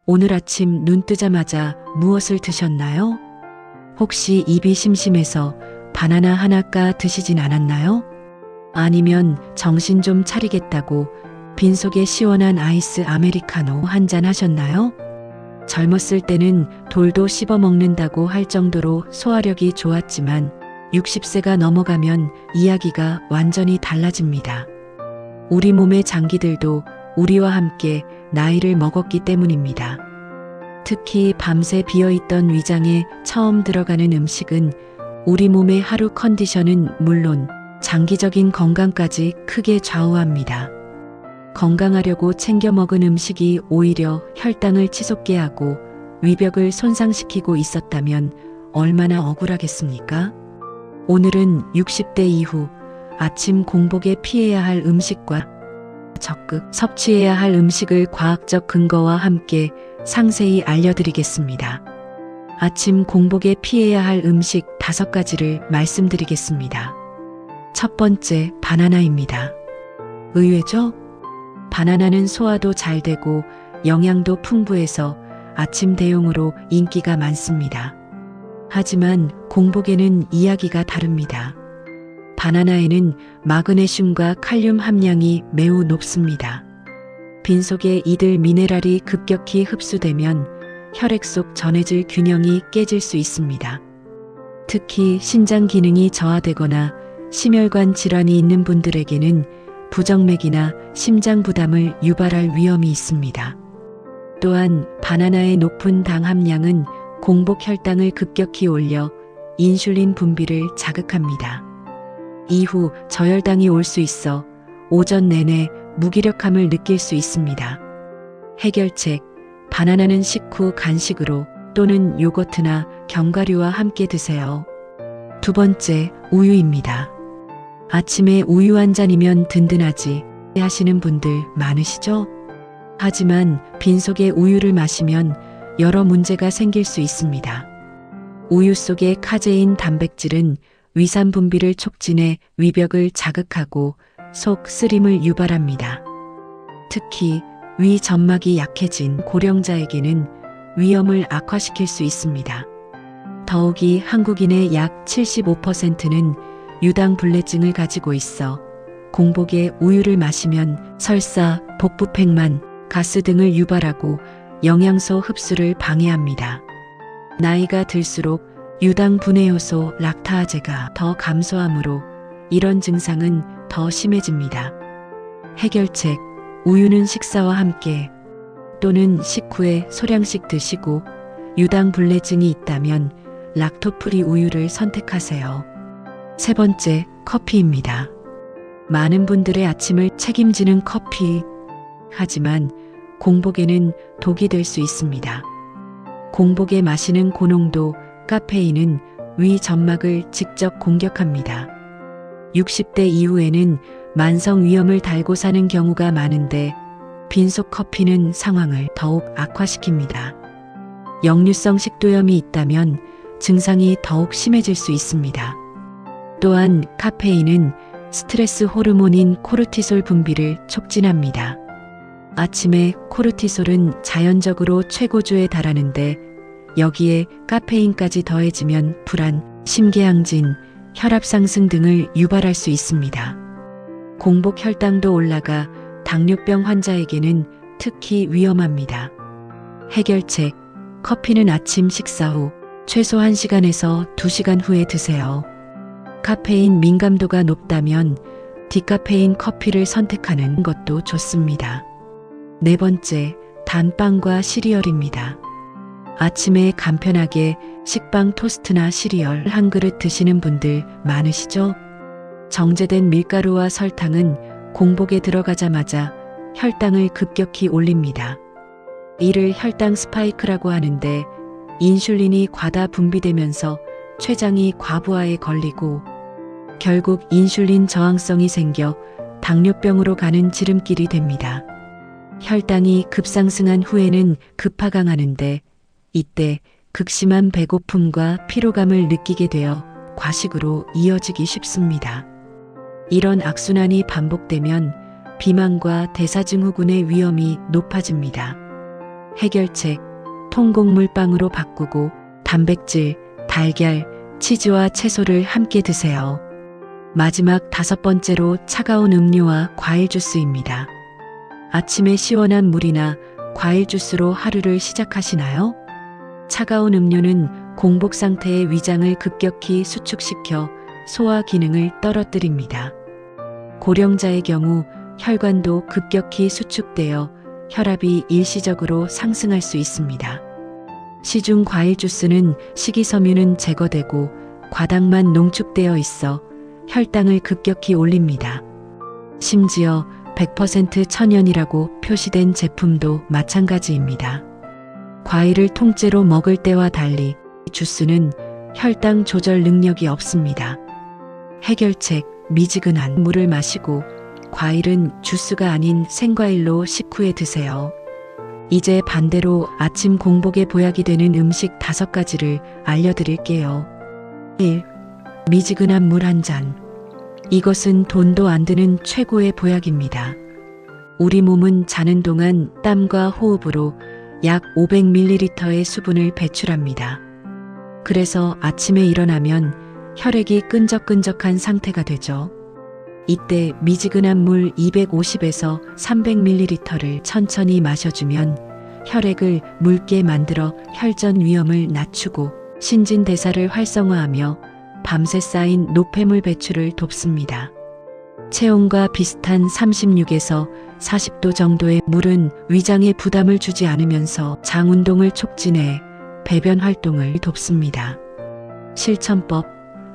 오늘 아침 눈 뜨자마자 무엇을 드셨나요? 혹시 입이 심심해서 바나나 하나 까 드시진 않았나요? 아니면 정신 좀 차리겠다고 빈속에 시원한 아이스 아메리카노 한 잔 하셨나요? 젊었을 때는 돌도 씹어 먹는다고 할 정도로 소화력이 좋았지만 60세가 넘어가면 이야기가 완전히 달라집니다. 우리 몸의 장기들도 우리와 함께 나이를 먹었기 때문입니다. 특히 밤새 비어있던 위장에 처음 들어가는 음식은 우리 몸의 하루 컨디션은 물론 장기적인 건강까지 크게 좌우합니다. 건강하려고 챙겨 먹은 음식이 오히려 혈당을 치솟게 하고 위벽을 손상시키고 있었다면 얼마나 억울하겠습니까? 오늘은 60대 이후 아침 공복에 피해야 할 음식과 적극 섭취해야 할 음식을 과학적 근거와 함께 상세히 알려드리겠습니다. 아침 공복에 피해야 할 음식 5가지를 말씀드리겠습니다. 첫 번째, 바나나입니다. 의외죠? 바나나는 소화도 잘 되고 영양도 풍부해서 아침 대용으로 인기가 많습니다. 하지만 공복에는 이야기가 다릅니다. 바나나에는 마그네슘과 칼륨 함량이 매우 높습니다. 빈속에 이들 미네랄이 급격히 흡수되면 혈액 속 전해질 균형이 깨질 수 있습니다. 특히 신장 기능이 저하되거나 심혈관 질환이 있는 분들에게는 부정맥이나 심장 부담을 유발할 위험이 있습니다. 또한 바나나의 높은 당 함량은 공복 혈당을 급격히 올려 인슐린 분비를 자극합니다. 이후 저혈당이 올 수 있어 오전 내내 무기력함을 느낄 수 있습니다. 해결책, 바나나는 식후 간식으로 또는 요거트나 견과류와 함께 드세요. 두 번째, 우유입니다. 아침에 우유 한 잔이면 든든하지 하시는 분들 많으시죠? 하지만 빈속에 우유를 마시면 여러 문제가 생길 수 있습니다. 우유 속의 카제인 단백질은 위산 분비를 촉진해 위벽을 자극하고 속 쓰림을 유발합니다. 특히 위 점막이 약해진 고령자에게는 위염을 악화시킬 수 있습니다. 더욱이 한국인의 약 75%는 유당불내증을 가지고 있어 공복에 우유를 마시면 설사, 복부팽만, 가스 등을 유발하고 영양소 흡수를 방해합니다. 나이가 들수록 유당 분해 요소 락타아제가 더 감소하므로 이런 증상은 더 심해집니다. 해결책, 우유는 식사와 함께 또는 식후에 소량씩 드시고 유당불내증이 있다면 락토프리 우유를 선택하세요. 세 번째, 커피입니다. 많은 분들의 아침을 책임지는 커피. 하지만 공복에는 독이 될 수 있습니다. 공복에 마시는 고농도 카페인은 위 점막을 직접 공격합니다. 60대 이후에는 만성 위염을 달고 사는 경우가 많은데 빈속 커피는 상황을 더욱 악화시킵니다. 역류성 식도염이 있다면 증상이 더욱 심해질 수 있습니다. 또한 카페인은 스트레스 호르몬인 코르티솔 분비를 촉진합니다. 아침에 코르티솔은 자연적으로 최고조에 달하는데 여기에 카페인까지 더해지면 불안, 심계항진, 혈압 상승 등을 유발할 수 있습니다. 공복 혈당도 올라가 당뇨병 환자에게는 특히 위험합니다. 해결책, 커피는 아침 식사 후 최소 1시간에서 2시간 후에 드세요. 카페인 민감도가 높다면 디카페인 커피를 선택하는 것도 좋습니다. 네 번째, 단빵과 시리얼입니다. 아침에 간편하게 식빵 토스트나 시리얼 한 그릇 드시는 분들 많으시죠? 정제된 밀가루와 설탕은 공복에 들어가자마자 혈당을 급격히 올립니다. 이를 혈당 스파이크라고 하는데 인슐린이 과다 분비되면서 췌장이 과부하에 걸리고 결국 인슐린 저항성이 생겨 당뇨병으로 가는 지름길이 됩니다. 혈당이 급상승한 후에는 급하강하는데 이때 극심한 배고픔과 피로감을 느끼게 되어 과식으로 이어지기 쉽습니다. 이런 악순환이 반복되면 비만과 대사증후군의 위험이 높아집니다. 해결책, 통곡물빵으로 바꾸고 단백질, 달걀, 치즈와 채소를 함께 드세요. 마지막 5번째로 차가운 음료와 과일 주스입니다. 아침에 시원한 물이나 과일 주스로 하루를 시작하시나요? 차가운 음료는 공복 상태의 위장을 급격히 수축시켜 소화 기능을 떨어뜨립니다. 고령자의 경우 혈관도 급격히 수축되어 혈압이 일시적으로 상승할 수 있습니다. 시중 과일 주스는 식이섬유는 제거되고 과당만 농축되어 있어 혈당을 급격히 올립니다. 심지어 100% 천연이라고 표시된 제품도 마찬가지입니다. 과일을 통째로 먹을 때와 달리 주스는 혈당 조절 능력이 없습니다. 해결책, 미지근한 물을 마시고 과일은 주스가 아닌 생과일로 식후에 드세요. 이제 반대로 아침 공복에 보약이 되는 음식 5가지를 알려드릴게요. 1. 미지근한 물 한 잔. 이것은 돈도 안 드는 최고의 보약입니다. 우리 몸은 자는 동안 땀과 호흡으로 약 500ml의 수분을 배출합니다. 그래서 아침에 일어나면 혈액이 끈적끈적한 상태가 되죠. 이때 미지근한 물 250에서 300ml를 천천히 마셔주면 혈액을 묽게 만들어 혈전 위험을 낮추고 신진대사를 활성화하며 밤새 쌓인 노폐물 배출을 돕습니다. 체온과 비슷한 36에서 40도 정도의 물은 위장에 부담을 주지 않으면서 장 운동을 촉진해 배변 활동을 돕습니다. 실천법,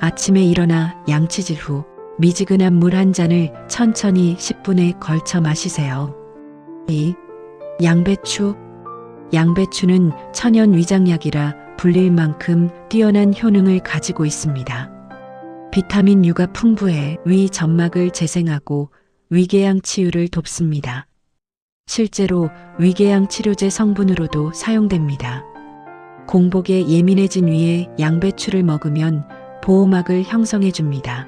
아침에 일어나 양치질 후 미지근한 물 한 잔을 천천히 10분에 걸쳐 마시세요. 2. 양배추. 양배추는 천연 위장약이라 불릴 만큼 뛰어난 효능을 가지고 있습니다. 비타민 U가 풍부해 위 점막을 재생하고 위궤양 치유를 돕습니다. 실제로 위궤양 치료제 성분으로도 사용됩니다. 공복에 예민해진 위에 양배추를 먹으면 보호막을 형성해 줍니다.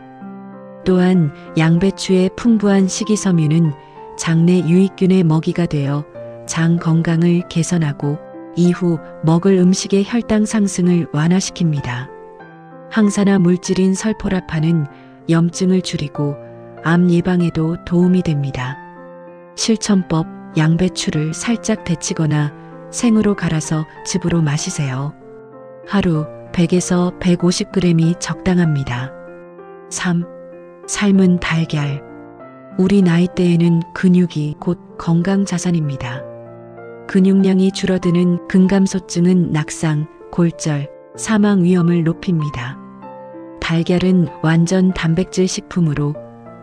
또한 양배추의 풍부한 식이섬유는 장내 유익균의 먹이가 되어 장 건강을 개선하고 이후 먹을 음식의 혈당 상승을 완화시킵니다. 항산화 물질인 설포라판은 염증을 줄이고 암 예방에도 도움이 됩니다. 실천법, 양배추를 살짝 데치거나 생으로 갈아서 즙으로 마시세요. 하루 100에서 150g이 적당합니다. 3. 삶은 달걀. 우리 나이대에는 근육이 곧 건강 자산입니다. 근육량이 줄어드는 근감소증은 낙상, 골절, 사망 위험을 높입니다. 달걀은 완전 단백질 식품으로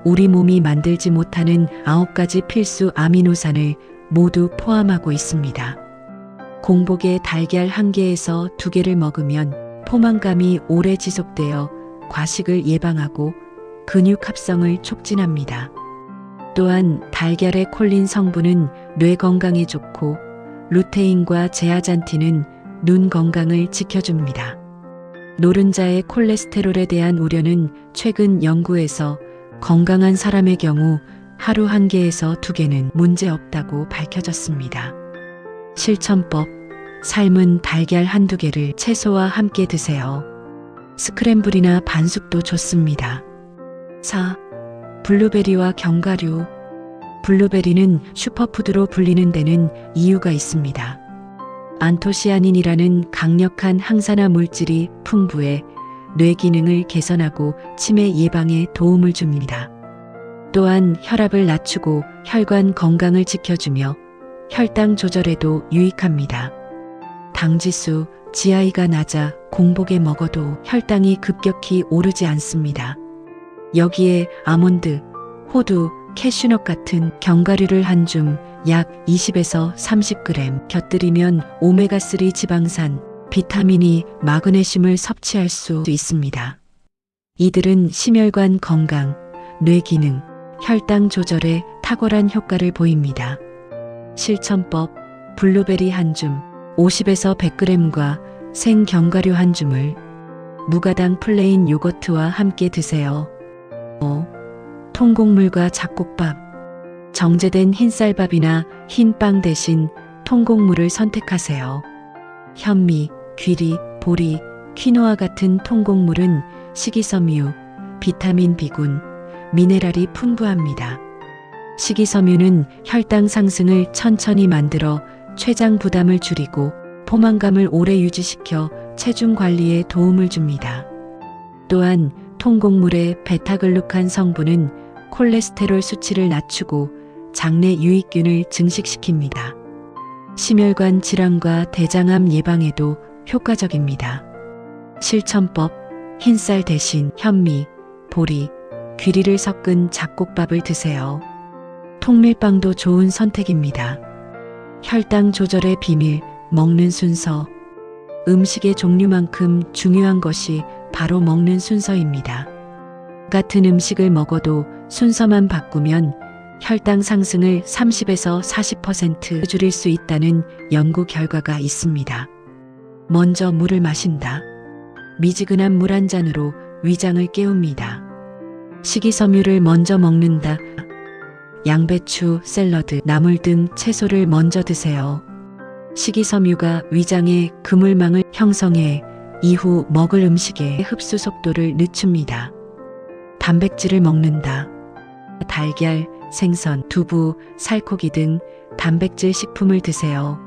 우리 몸이 만들지 못하는 9가지 필수 아미노산을 모두 포함하고 있습니다. 공복에 달걀 1개에서 2개를 먹으면 포만감이 오래 지속되어 과식을 예방하고 근육 합성을 촉진합니다. 또한 달걀의 콜린 성분은 뇌 건강에 좋고 루테인과 제아잔틴은 눈 건강을 지켜줍니다. 노른자의 콜레스테롤에 대한 우려는 최근 연구에서 건강한 사람의 경우 하루 1개에서 2개는 문제없다고 밝혀졌습니다. 실천법, 삶은 달걀 1~2개를 채소와 함께 드세요. 스크램블이나 반숙도 좋습니다. 4. 블루베리와 견과류. 블루베리는 슈퍼푸드로 불리는 데는 이유가 있습니다. 안토시아닌이라는 강력한 항산화 물질이 풍부해 뇌 기능을 개선하고 치매 예방에 도움을 줍니다. 또한 혈압을 낮추고 혈관 건강을 지켜주며 혈당 조절에도 유익합니다. 당지수, GI가 낮아 공복에 먹어도 혈당이 급격히 오르지 않습니다. 여기에 아몬드, 호두, 캐슈넛 같은 견과류를 한 줌 약 20에서 30g 곁들이면 오메가3 지방산, 비타민 E, 마그네슘을 섭취할 수 있습니다. 이들은 심혈관 건강, 뇌 기능, 혈당 조절에 탁월한 효과를 보입니다. 실천법, 블루베리 한 줌 50에서 100g과 생 견과류 한 줌을 무가당 플레인 요거트와 함께 드세요. 5. 통곡물과 잡곡밥. 정제된 흰쌀밥이나 흰빵 대신 통곡물을 선택하세요. 현미, 귀리, 보리, 퀴노아 같은 통곡물은 식이섬유, 비타민 B군, 미네랄이 풍부합니다. 식이섬유는 혈당 상승을 천천히 만들어 췌장 부담을 줄이고 포만감을 오래 유지시켜 체중 관리에 도움을 줍니다. 또한 통곡물의 베타글루칸 성분은 콜레스테롤 수치를 낮추고 장내 유익균을 증식시킵니다. 심혈관 질환과 대장암 예방에도 효과적입니다. 실천법: 흰쌀 대신 현미, 보리, 귀리를 섞은 잡곡밥을 드세요. 통밀빵도 좋은 선택입니다. 혈당 조절의 비밀: 먹는 순서. 음식의 종류만큼 중요한 것이 바로 먹는 순서입니다. 같은 음식을 먹어도 순서만 바꾸면 혈당 상승을 30에서 40% 줄일 수 있다는 연구 결과가 있습니다. 먼저 물을 마신다. 미지근한 물 한 잔으로 위장을 깨웁니다. 식이섬유를 먼저 먹는다. 양배추, 샐러드, 나물 등 채소를 먼저 드세요. 식이섬유가 위장에 그물망을 형성해 이후 먹을 음식의 흡수 속도를 늦춥니다. 단백질을 먹는다. 달걀, 생선, 두부, 살코기 등 단백질 식품을 드세요.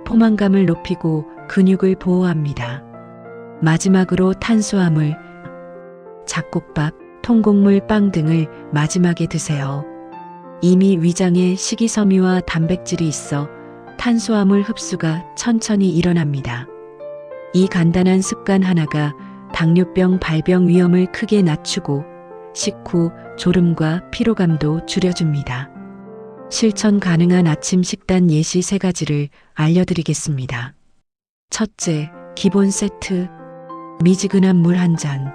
포만감을 높이고 근육을 보호합니다. 마지막으로 탄수화물, 잡곡밥, 통곡물, 빵 등을 마지막에 드세요. 이미 위장에 식이섬유와 단백질이 있어 탄수화물 흡수가 천천히 일어납니다. 이 간단한 습관 하나가 당뇨병 발병 위험을 크게 낮추고 식후 졸음과 피로감도 줄여줍니다. 실천 가능한 아침 식단 예시 3가지를 알려드리겠습니다. 첫째, 기본 세트. 미지근한 물 한 잔.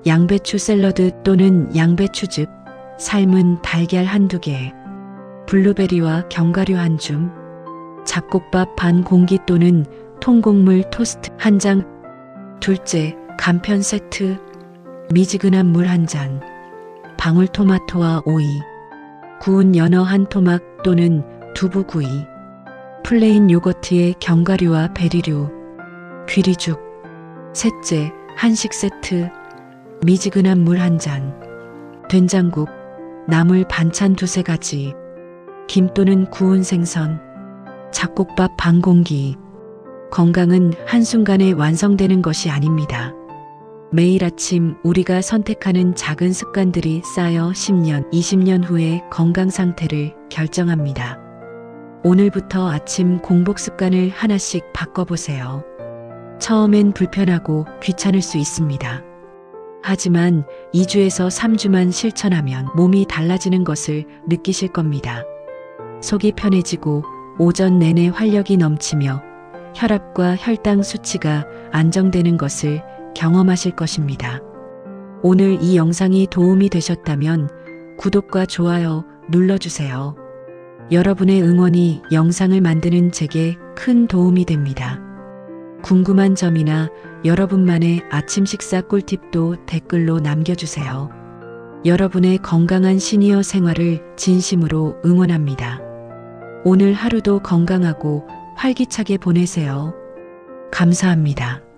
양배추 샐러드 또는 양배추즙, 삶은 달걀 한두 개, 블루베리와 견과류 한 줌, 잡곡밥 반 공기 또는 통곡물 토스트 한 장. 둘째, 간편 세트. 미지근한 물 한 잔, 방울토마토와 오이, 구운 연어 한 토막 또는 두부구이, 플레인 요거트에 견과류와 베리류, 귀리죽. 셋째, 한식 세트. 미지근한 물 한 잔, 된장국, 나물 반찬 2-3가지, 김 또는 구운 생선, 잡곡밥 반 공기. 건강은 한순간에 완성되는 것이 아닙니다. 매일 아침 우리가 선택하는 작은 습관들이 쌓여 10년, 20년 후의 건강 상태를 결정합니다. 오늘부터 아침 공복 습관을 하나씩 바꿔보세요. 처음엔 불편하고 귀찮을 수 있습니다. 하지만 2주에서 3주만 실천하면 몸이 달라지는 것을 느끼실 겁니다. 속이 편해지고 오전 내내 활력이 넘치며 혈압과 혈당 수치가 안정되는 것을 경험하실 것입니다. 오늘 이 영상이 도움이 되셨다면 구독과 좋아요 눌러주세요. 여러분의 응원이 영상을 만드는 제게 큰 도움이 됩니다. 궁금한 점이나 여러분만의 아침 식사 꿀팁도 댓글로 남겨주세요. 여러분의 건강한 시니어 생활을 진심으로 응원합니다. 오늘 하루도 건강하고 활기차게 보내세요. 감사합니다.